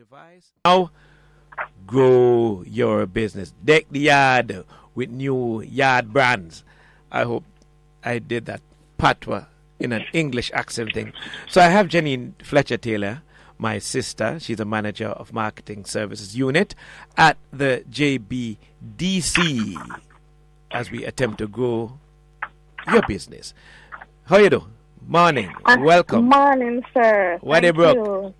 device. Now, grow your business. Deck the yard with new yard brands. I hope I did that patois in an English accent thing. So I have Janine Fletcher Taylor, my sister. She's a manager of marketing services unit at the JBDC as we attempt to grow your business. How you doing? Morning. Welcome. Morning, sir. What they broke?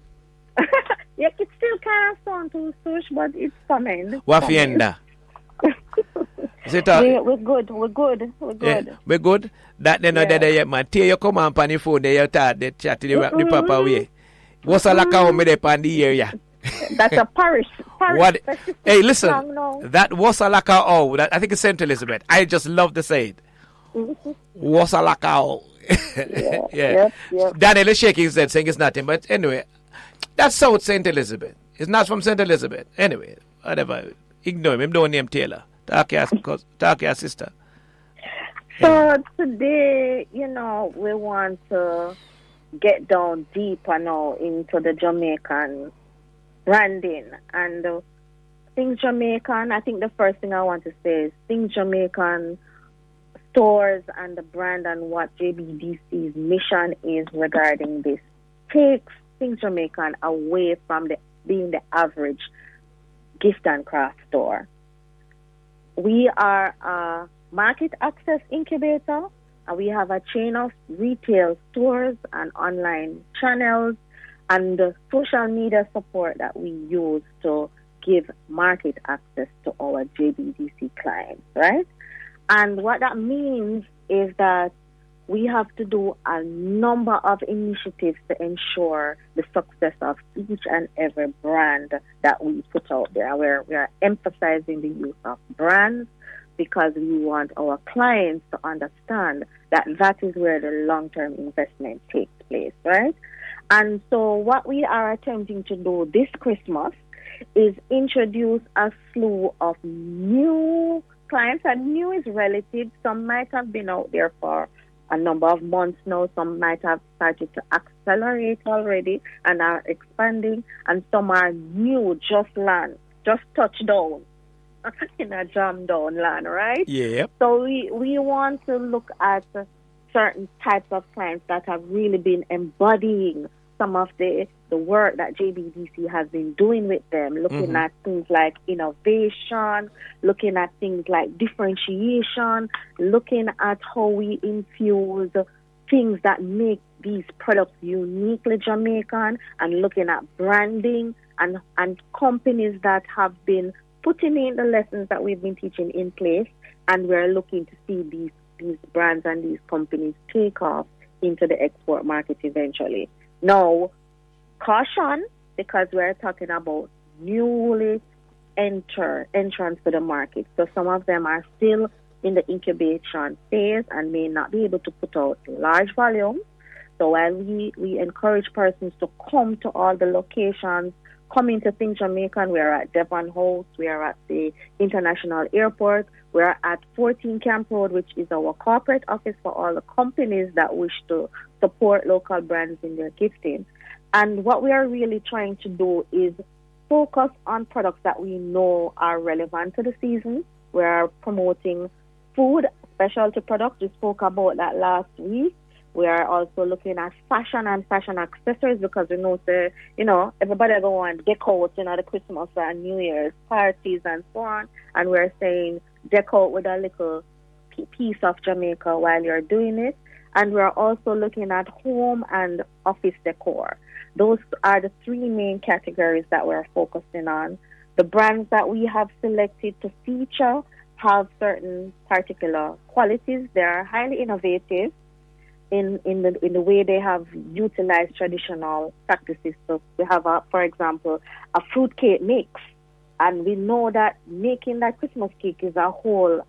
Yeah, it still kind of sound too sush, but it's coming. What fienda? We're good. Yeah, we're good. That they know that yet, man. Till you come on your phone, they start they chat the proper way. What's a like how me dey pan the area? That's a parish. What? Hey, listen. That was a like how that I think it's Saint Elizabeth. I just love to say it. Was a like how. Yeah. Yep. Daniel is shaking his head saying it's nothing, but anyway, that's South Saint Elizabeth. It's not from Saint Elizabeth. Anyway, whatever. Ignore him. Don't name Taylor. Talk to your sister. So today, we want to get down deeper now into the Jamaican branding and things Jamaican. I think the first thing I want to say is things Jamaican stores and the brand and what JBDC's mission is regarding this takes things Jamaican away from being the average gift and craft store. We are a market access incubator, and we have a chain of retail stores and online channels and the social media support that we use to give market access to our JBDC clients, right? And what that means is that we have to do a number of initiatives to ensure the success of each and every brand that we put out there. We are emphasizing the use of brands because we want our clients to understand that that is where the long-term investment takes place, right? And so what we are attempting to do this Christmas is introduce a slew of new clients, and new is relative. Some might have been out there for a number of months now. Some might have started to accelerate already and are expanding, and some are new, just touched down in a jam down land, right? Yeah. So we want to look at certain types of clients that have really been embodying some of the work that JBDC has been doing with them, looking at things like innovation, looking at things like differentiation, looking at how we infuse things that make these products uniquely Jamaican, and looking at branding and companies that have been putting in the lessons that we've been teaching in place, and we're looking to see these brands and these companies take off into the export market eventually. Now, caution, because we're talking about newly entrants to the market. So some of them are still in the incubation phase and may not be able to put out large volumes. So while we encourage persons to come to all the locations, come into Think Jamaican, we are at Devon House, we are at the International Airport, we are at 14 Camp Road, which is our corporate office for all the companies that wish to support local brands in their gifting. And what we are really trying to do is focus on products that we know are relevant to the season. We are promoting food, specialty products. We spoke about that last week. We are also looking at fashion and fashion accessories because we know everybody go and deck out, the Christmas and New Year's parties and so on. And we're saying deck out with a little piece of Jamaica while you're doing it. And we're also looking at home and office decor. Those are the three main categories that we're focusing on. The brands that we have selected to feature have certain particular qualities. They are highly innovative in the way they have utilized traditional practices. So we have, for example, a fruit cake mix, and we know that making that Christmas cake is a whole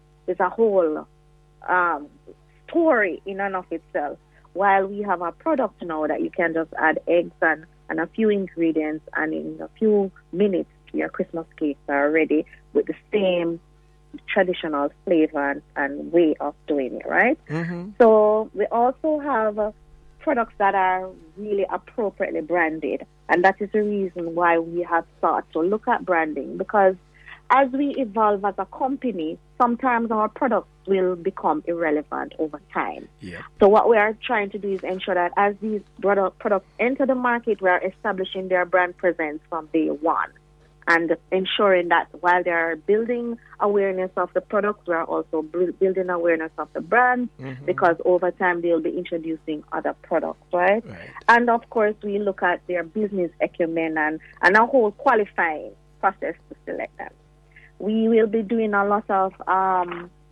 story in and of itself. While we have a product now that you can just add eggs and a few ingredients, and in a few minutes your Christmas cakes are ready with the same traditional flavor and way of doing it, right? So we also have products that are really appropriately branded. And that is the reason why we have started to look at branding, because as we evolve as a company, sometimes our products will become irrelevant over time. Yeah. So what we are trying to do is ensure that as these products enter the market, we are establishing their brand presence from day one, and ensuring that while they are building awareness of the products, we are also building awareness of the brand, because over time they'll be introducing other products, right? And of course, we look at their business acumen and a whole qualifying process to select them. We will be doing a lot of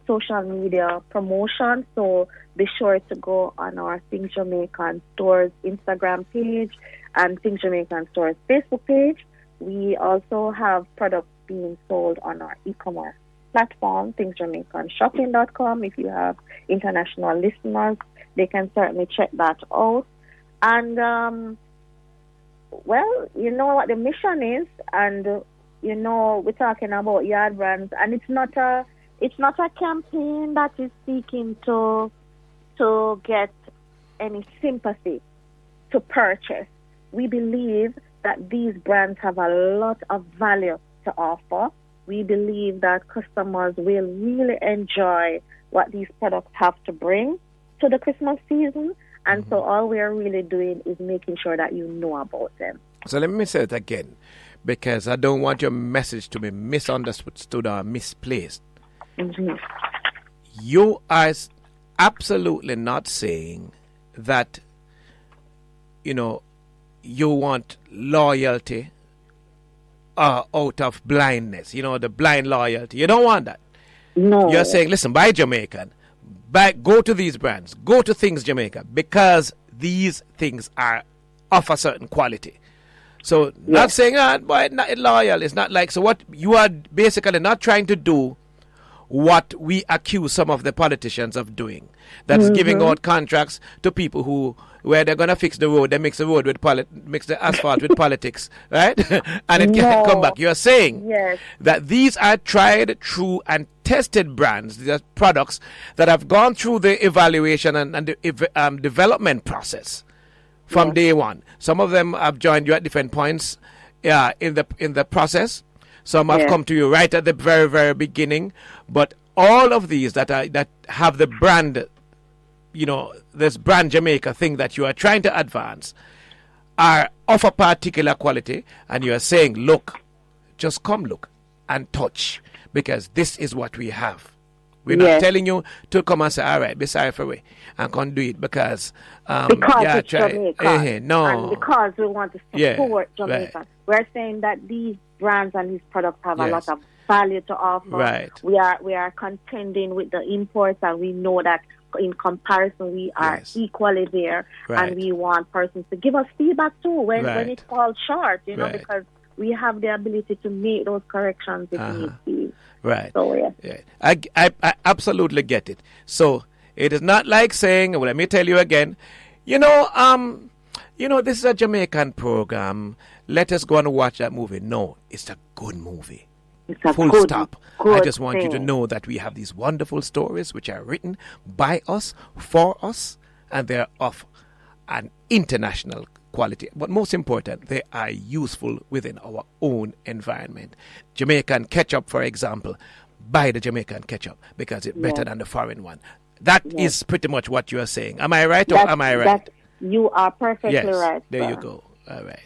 social media promotion, so be sure to go on our Things Jamaican Stores Instagram page and Things Jamaican Stores Facebook page. We also have products being sold on our e-commerce platform, thingsjamaicanshopping.com. If you have international listeners, they can certainly check that out. And, well, you know what the mission is, and you know, we're talking about yard brands, and it's not a campaign that is seeking to get any sympathy to purchase. We believe that these brands have a lot of value to offer. We believe that customers will really enjoy what these products have to bring to the Christmas season, and so all we are really doing is making sure that you know about them. So let me say it again, because I don't want your message to be misunderstood or misplaced. You are absolutely not saying that, you know, you want loyalty out of blindness, you know, the blind loyalty. You don't want that. No. You're saying, listen, buy Jamaican, go to these brands, go to Things Jamaica, because these things are of a certain quality. So not saying, boy, not loyal. It's not like, so what you are basically not trying to do what we accuse some of the politicians of doing. That's giving out contracts to people where they're going to fix the road, they mix the road with mix the asphalt with politics, right? And it can't come back. You're saying that these are tried, true, and tested brands, these are products that have gone through the evaluation and the development process from day one. Some of them have joined you at different points in the process. Some have come to you right at the very, very beginning. But all of these that have the brand, you know, this brand Jamaica thing that you are trying to advance, are of a particular quality. And you are saying, look, just come look and touch, because this is what we have. We're not telling you to come and say, all right, be sorry for we, and can't do it because it's Jamaica. No. And because we want to support Jamaica. Right. We're saying that these brands and these products have a lot of value to offer. Right. We are contending with the imports, and we know that in comparison we are equally there. Right. And we want persons to give us feedback too when it falls short, you know, because we have the ability to make those corrections if need be. Right. So, I absolutely get it. So it is not like saying, well, let me tell you again, you know, this is a Jamaican program. Let us go and watch that movie. No, it's a good movie. It's a Full stop. I just want thing. you to know that we have these wonderful stories which are written by us, for us, and they're of an international quality. But most important, they are useful within our own environment. Jamaican ketchup, for example, buy the Jamaican ketchup because it's better than the foreign one. That is pretty much what you are saying. Am I right or am I right? You are perfectly right. There you go. All right.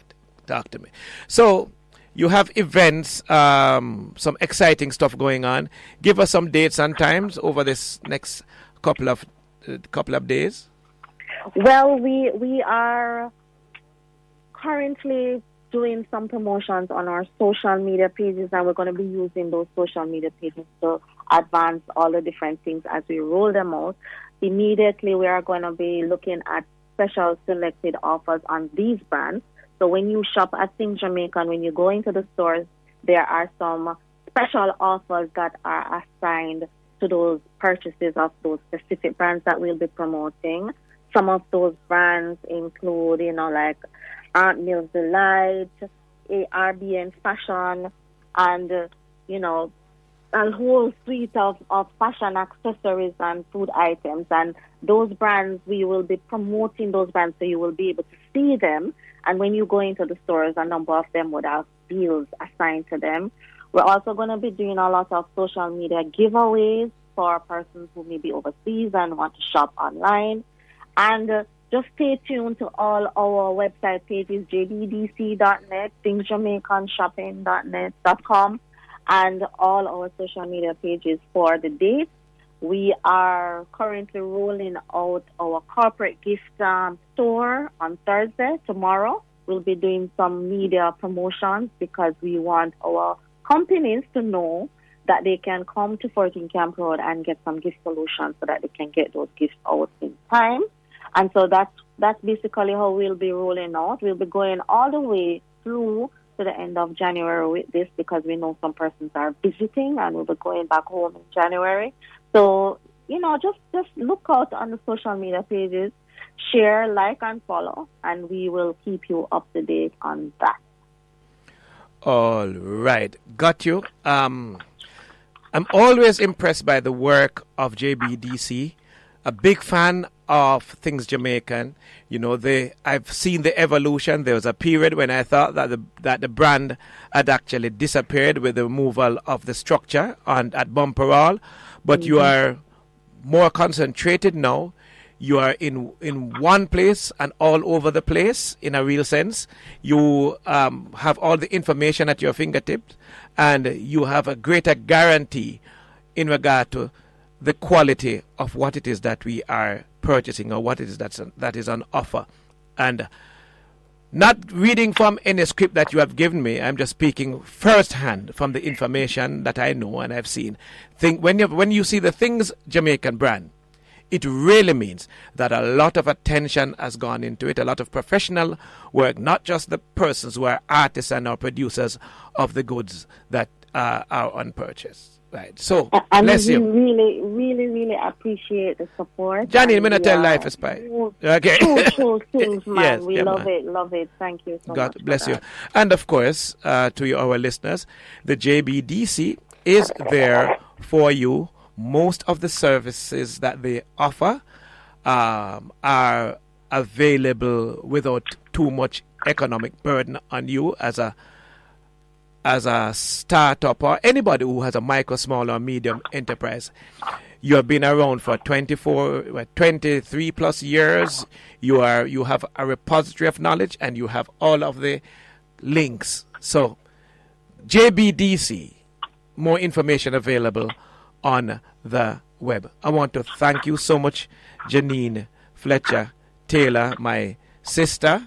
Talk to me. So you have events, some exciting stuff going on. Give us some dates and times over this next couple of days. Well, we are currently doing some promotions on our social media pages, and we're going to be using those social media pages to advance all the different things as we roll them out. Immediately, we are going to be looking at special selected offers on these brands. So when you shop at Things Jamaican, when you go into the stores, there are some special offers that are assigned to those purchases of those specific brands that we'll be promoting. Some of those brands include, like Aunt Mills Delight, RBN Fashion, and, a whole suite of fashion accessories and food items. And those brands, we will be promoting those brands so you will be able to see them And when you go into the stores, a number of them would have deals assigned to them. We're also going to be doing a lot of social media giveaways for persons who may be overseas and want to shop online. And just stay tuned to all our website pages, jddc.net, thingsjamaicanshopping.net.com, and all our social media pages for the date. We are currently rolling out our corporate gift store on Thursday, tomorrow. We'll be doing some media promotions because we want our companies to know that they can come to 14 Camp Road and get some gift solutions so that they can get those gifts out in time. And so that's basically how we'll be rolling out. We'll be going all the way through to the end of January with this because we know some persons are visiting and we'll be going back home in January. So, just look out on the social media pages, share, like, and follow, and we will keep you up to date on that. All right. Got you. I'm always impressed by the work of JBDC. A big fan of Things Jamaican. I've seen the evolution. There was a period when I thought that the brand had actually disappeared with the removal of the structure at Bumper All. But you are more concentrated now. You are in one place and all over the place in a real sense. You have all the information at your fingertips, and you have a greater guarantee in regard to the quality of what it is that we are purchasing or what it is that is on offer. And not reading from any script that you have given me, I'm just speaking firsthand from the information that I know and I've seen. When you see the Things Jamaican brand, it really means that a lot of attention has gone into it, a lot of professional work, not just the persons who are artists and or producers of the goods that are on purchase. Right. So, bless you. Really, really, really appreciate the support. Johnny, I'm going to tell Life is Pie. Okay. True, man. Yes, we love it. Thank you so much. God bless you. And of course, to our listeners, the JBDC is there for you. Most of the services that they offer are available without too much economic burden on you as a startup or anybody who has a micro, small, or medium enterprise. You have been around for 23 plus years. You have a repository of knowledge and you have all of the links. So, JBDC, more information available on the web. I want to thank you so much, Janine Fletcher Taylor, my sister,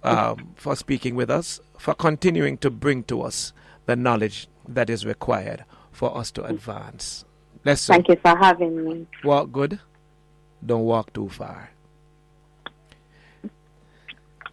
for speaking with us, for continuing to bring to us the knowledge that is required for us to advance. Thank you for having me. Walk good, don't walk too far.